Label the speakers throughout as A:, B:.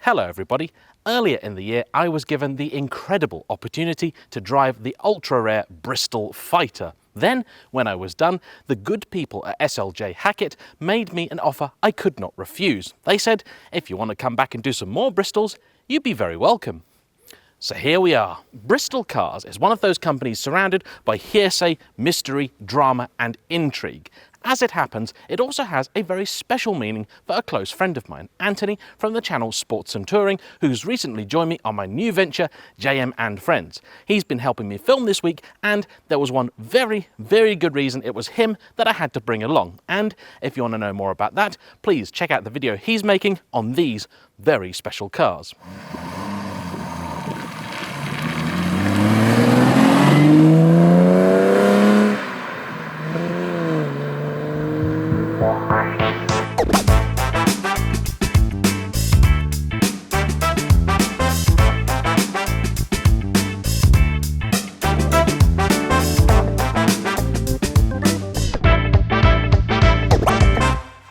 A: Hello everybody. Earlier in the year I was given the incredible opportunity to drive the ultra-rare Bristol Fighter. Then, when I was done, the good people at SLJ Hackett made me an offer I could not refuse. They said, if you want to come back and do some more Bristols, you'd be very welcome. So here we are. Bristol Cars is one of those companies surrounded by hearsay, mystery, drama and intrigue. As it happens, it also has a very special meaning for a close friend of mine, Anthony from the channel Sports and Touring, who's recently joined me on my new venture, JayEmm and Friends. He's been helping me film this week, and there was one very good reason it was him that I had to bring along. And if you want to know more about that, please check out the video he's making on these very special cars.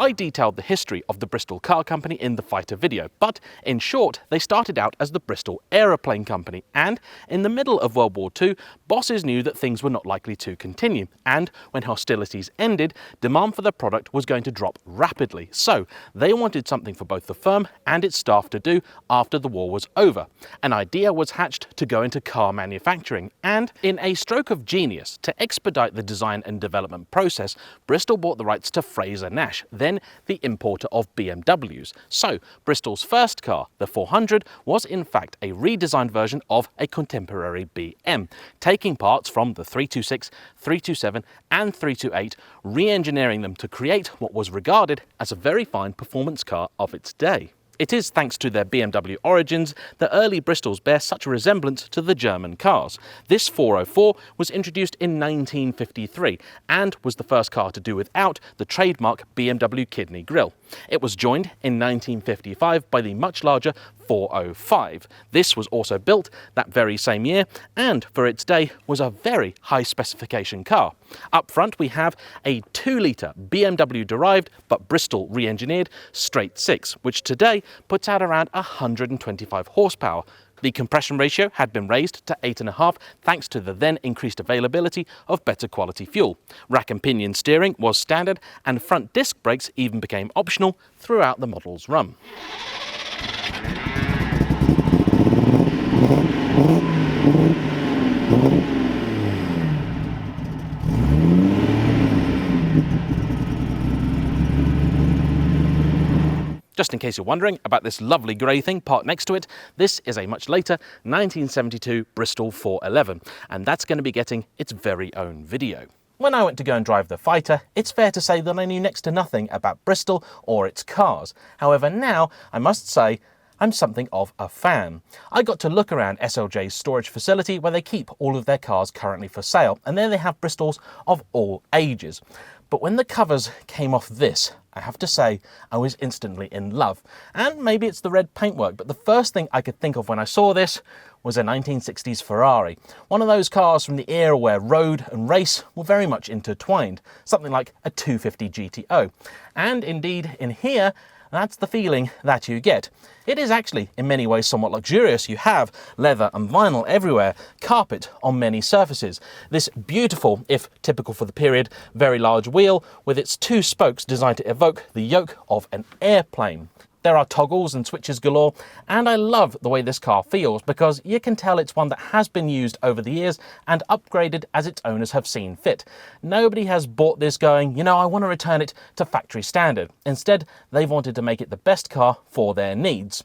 A: I detailed the history of the Bristol Car Company in the Fighter video, but in short, they started out as the Bristol Aeroplane Company, and in the middle of World War II, bosses knew that things were not likely to continue, and when hostilities ended, demand for their product was going to drop rapidly, so they wanted something for both the firm and its staff to do after the war was over. An idea was hatched to go into car manufacturing, and in a stroke of genius to expedite the design and development process, Bristol bought the rights to Fraser-Nash, then the importer of BMWs. So Bristol's first car, the 400, was in fact a redesigned version of a contemporary BM, taking parts from the 326, 327 and 328, re-engineering them to create what was regarded as a very fine performance car of its day. It is thanks to their BMW origins that early Bristols bear such a resemblance to the German cars. This 404 was introduced in 1953 and was the first car to do without the trademark BMW kidney grille. It was joined in 1955 by the much larger 405. This was also built that very same year and for its day was a very high specification car. Up front we have a 2-litre BMW derived but Bristol re-engineered straight 6, which today puts out around 125 horsepower. The compression ratio had been raised to 8.5 thanks to the then increased availability of better quality fuel. Rack and pinion steering was standard and front disc brakes even became optional throughout the model's run. Just in case you're wondering about this lovely grey thing parked next to it, this is a much later 1972 Bristol 411, and that's going to be getting its very own video. When I went to go and drive the Fighter, it's fair to say that I knew next to nothing about Bristol or its cars. However, now I must say I'm something of a fan. I got to look around SLJ's storage facility where they keep all of their cars currently for sale, and there they have Bristols of all ages. But when the covers came off this, I have to say I was instantly in love. And maybe it's the red paintwork, but the first thing I could think of when I saw this was a 1960s Ferrari. One of those cars from the era where road and race were very much intertwined, something like a 250 GTO. And indeed, in here, that's the feeling that you get. It is actually in many ways somewhat luxurious. You have leather and vinyl everywhere, carpet on many surfaces. This beautiful, if typical for the period, very large wheel with its 2 spokes designed to evoke the yoke of an airplane. There are toggles and switches galore, and I love the way this car feels because you can tell it's one that has been used over the years and upgraded as its owners have seen fit. Nobody has bought this going, you know, I want to return it to factory standard. Instead, they've wanted to make it the best car for their needs.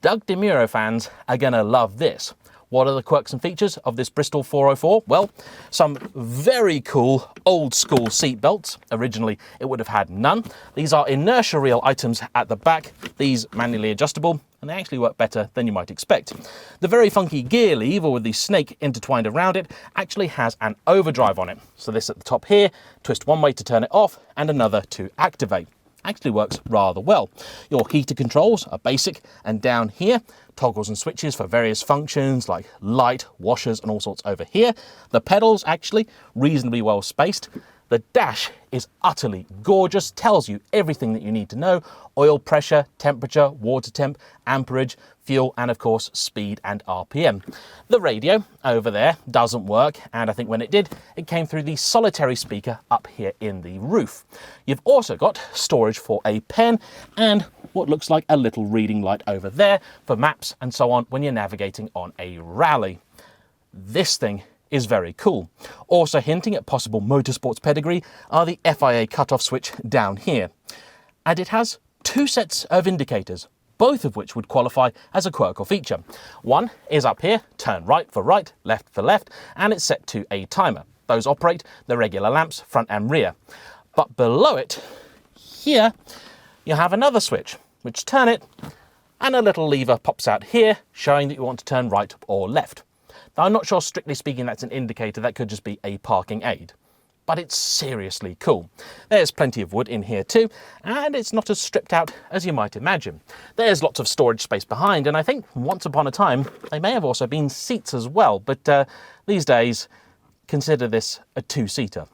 A: Doug DeMuro fans are gonna love this. What are the quirks and features of this Bristol 404? Well, some very cool old school seat belts. Originally, it would have had none. These are inertia reel items at the back. These manually adjustable, and they actually work better than you might expect. The very funky gear lever with the snake intertwined around it actually has an overdrive on it. So this at the top here, twist one way to turn it off and another to activate. Actually works rather well. Your heater controls are basic, and down here, toggles and switches for various functions like light, washers and all sorts over here. The pedals actually reasonably well spaced. The dash is utterly gorgeous, tells you everything that you need to know: oil pressure, temperature, water temp, amperage, fuel, and of course speed and RPM. The radio over there doesn't work, and I think when it did, it came through the solitary speaker up here in the roof. You've also got storage for a pen and what looks like a little reading light over there for maps and so on when you're navigating on a rally. This thing is very cool. Also hinting at possible motorsports pedigree are the FIA cutoff switch down here. And it has two sets of indicators, both of which would qualify as a quirk or feature. One is up here, turn right for right, left for left, and it's set to a timer. Those operate the regular lamps, front and rear. But below it, here, you have another switch, which turn it, and a little lever pops out here, showing that you want to turn right or left. Now, I'm not sure, strictly speaking, that's an indicator. That could just be a parking aid. But it's seriously cool. There's plenty of wood in here too, and it's not as stripped out as you might imagine. There's lots of storage space behind, and I think once upon a time, they may have also been seats as well. But these days, consider this a two-seater,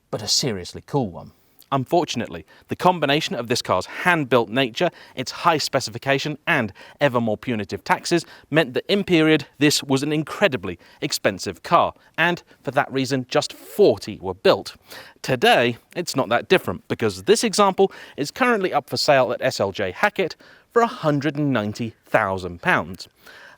A: but a seriously cool one. Unfortunately, the combination of this car's hand-built nature, its high specification and ever more punitive taxes meant that in period this was an incredibly expensive car, and for that reason just 40 were built. Today it's not that different, because this example is currently up for sale at SLJ Hackett for £190,000.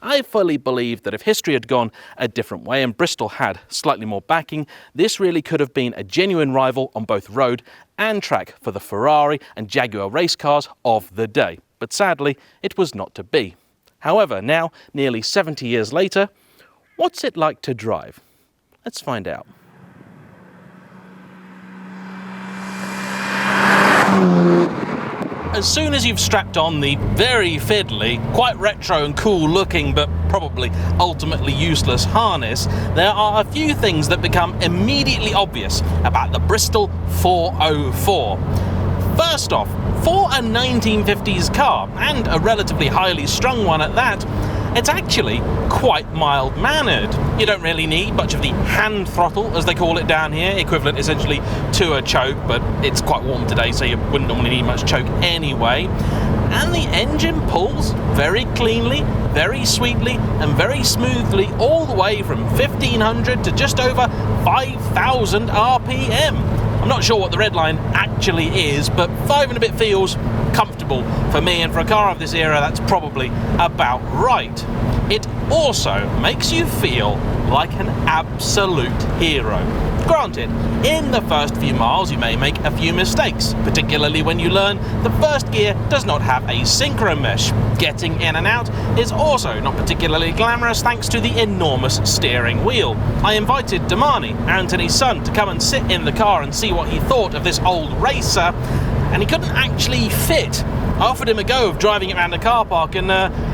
A: I fully believe that if history had gone a different way and Bristol had slightly more backing, this really could have been a genuine rival on both road and track for the Ferrari and Jaguar race cars of the day. But sadly, it was not to be. However, now, nearly 70 years later, what's it like to drive? Let's find out. As soon as you've strapped on the very fiddly, quite retro and cool looking, but probably ultimately useless harness, there are a few things that become immediately obvious about the Bristol 404. First off, for a 1950s car, and a relatively highly strung one at that, it's actually quite mild-mannered. You don't really need much of the hand throttle, as they call it down here, equivalent essentially to a choke, but it's quite warm today, so you wouldn't normally need much choke anyway. And the engine pulls very cleanly, very sweetly, and very smoothly all the way from 1500 to just over 5000 RPM. I'm not sure what the red line actually is, but 5 and a bit feels comfortable for me, and for a car of this era that's probably about right. It also makes you feel like an absolute hero. Granted, in the first few miles you may make a few mistakes, particularly when you learn the first gear does not have a synchro mesh. Getting in and out is also not particularly glamorous thanks to the enormous steering wheel. I invited Damani, Anthony's son, to come and sit in the car and see what he thought of this old racer, and he couldn't actually fit. I offered him a go of driving it around the car park, and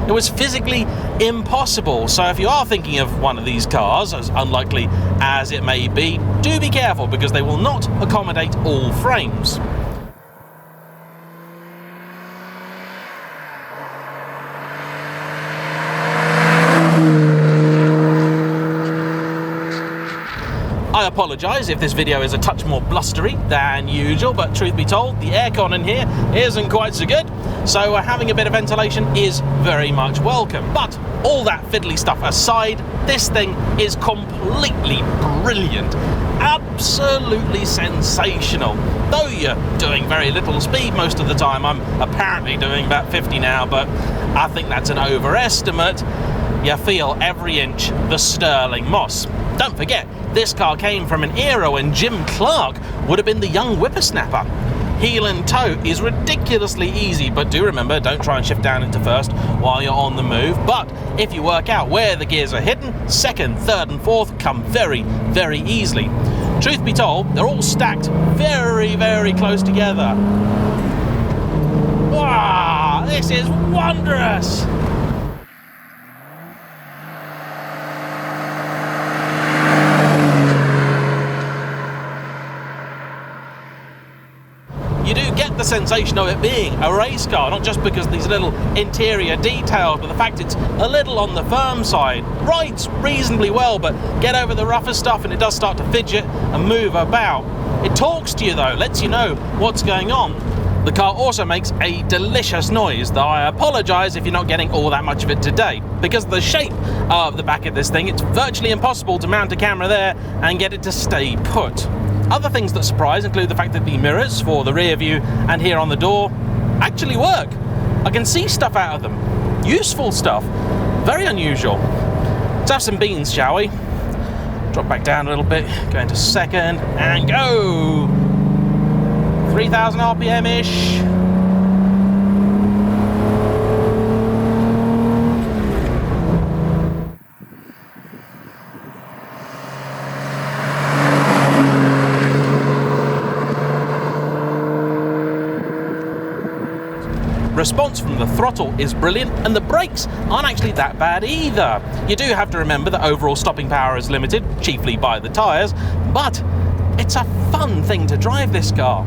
A: it was physically impossible. So if you are thinking of one of these cars, as unlikely as it may be, do be careful, because they will not accommodate all frames. I apologise if this video is a touch more blustery than usual, but truth be told, the aircon in here isn't quite so good, so having a bit of ventilation is very much welcome. But all that fiddly stuff aside, this thing is completely brilliant. Absolutely sensational. Though you're doing very little speed most of the time, I'm apparently doing about 50 now, but I think that's an overestimate. You feel every inch the sterling moss. Don't forget, this car came from an era when Jim Clark would have been the young whippersnapper. Heel and toe is ridiculously easy, but do remember, don't try and shift down into first while you're on the move. But if you work out where the gears are hidden, second, third and fourth come very, very easily. Truth be told, they're all stacked very, very close together. Wow, this is wondrous! You do get the sensation of it being a race car, not just because of these little interior details, but the fact it's a little on the firm side. Rides reasonably well, but get over the rougher stuff and it does start to fidget and move about. It talks to you though, lets you know what's going on. The car also makes a delicious noise, though I apologise if you're not getting all that much of it today. Because of the shape of the back of this thing, it's virtually impossible to mount a camera there and get it to stay put. Other things that surprise include the fact that the mirrors for the rear view and here on the door actually work. I can see stuff out of them. Useful stuff. Very unusual. Let's have some beans, shall we? Drop back down a little bit, go into second, and go! 3,000 RPM-ish. Response from the throttle is brilliant, and the brakes aren't actually that bad either. You do have to remember that overall stopping power is limited, chiefly by the tyres, but it's a fun thing to drive this car.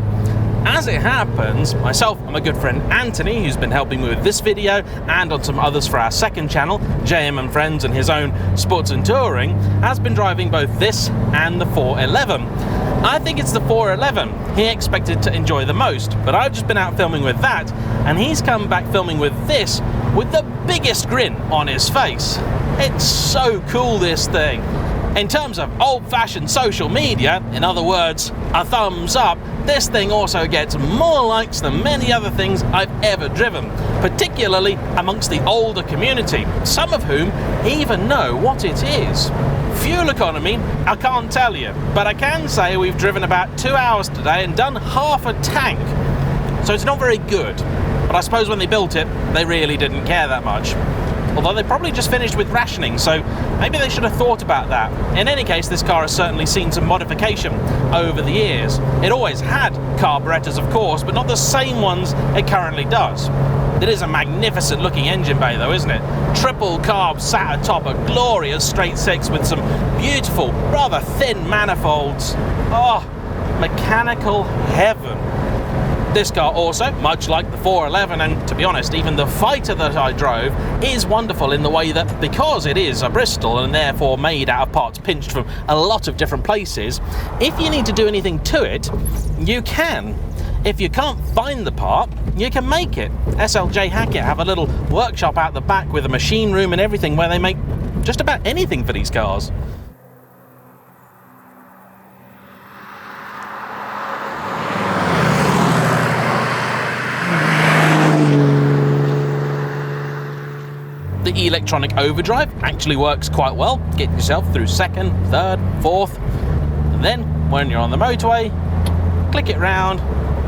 A: As it happens, myself and my good friend Anthony, who's been helping me with this video and on some others for our second channel, JayEmm and Friends and his own Sports and Touring, has been driving both this and the 411. I think it's the 411 he expected to enjoy the most, but I've just been out filming with that, and he's come back filming with this with the biggest grin on his face. It's so cool, this thing. In terms of old-fashioned social media, in other words, a thumbs up, this thing also gets more likes than many other things I've ever driven, particularly amongst the older community, some of whom even know what it is. Fuel economy, I can't tell you, but I can say we've driven about 2 hours today and done half a tank. So it's not very good, but I suppose when they built it, they really didn't care that much. Although they probably just finished with rationing, so maybe they should have thought about that. In any case, this car has certainly seen some modification over the years. It always had carburetors, of course, but not the same ones it currently does. It is a magnificent looking engine bay though, isn't it? Triple carb sat atop a glorious straight six with some beautiful, rather thin manifolds. Oh, mechanical heaven. This car also, much like the 411, and to be honest, even the Fighter that I drove, is wonderful in the way that because it is a Bristol and therefore made out of parts pinched from a lot of different places, if you need to do anything to it, you can. If you can't find the part, you can make it. SLJ Hackett have a little workshop out the back with a machine room and everything where they make just about anything for these cars. The electronic overdrive actually works quite well. Get yourself through second, third, fourth, and then when you're on the motorway, click it round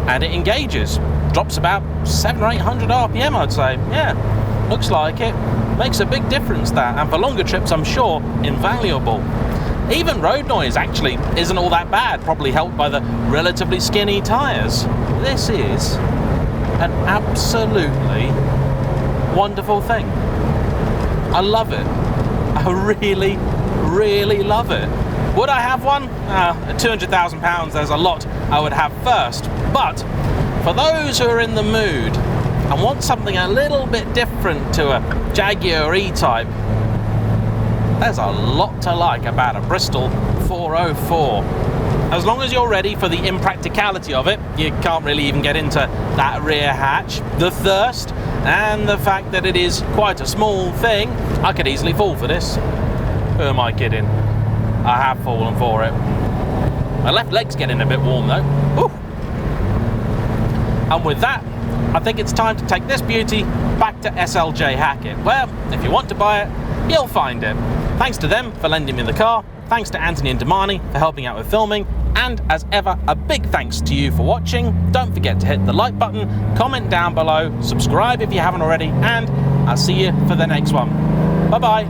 A: and it engages. Drops about 700 or 800 RPM, I'd say. Yeah, looks like it. Makes a big difference, that, and for longer trips I'm sure invaluable. Even road noise actually isn't all that bad, probably helped by the relatively skinny tyres. This is an absolutely wonderful thing. I love it. I really, really love it. Would I have one? At £200,000, there's a lot I would have first. But for those who are in the mood and want something a little bit different to a Jaguar E-Type, there's a lot to like about a Bristol 404. As long as you're ready for the impracticality of it, you can't really even get into that rear hatch, the thirst, and the fact that it is quite a small thing. I could easily fall for this. Who am I kidding? I have fallen for it. My left leg's getting a bit warm though. Ooh. And with that, I think it's time to take this beauty back to SLJ Hackett, where, if you want to buy it, you'll find it. Thanks to them for lending me the car. Thanks to Anthony and Damani for helping out with filming. And as ever, a big thanks to you for watching. Don't forget to hit the like button, comment down below, subscribe if you haven't already, and I'll see you for the next one. Bye-bye.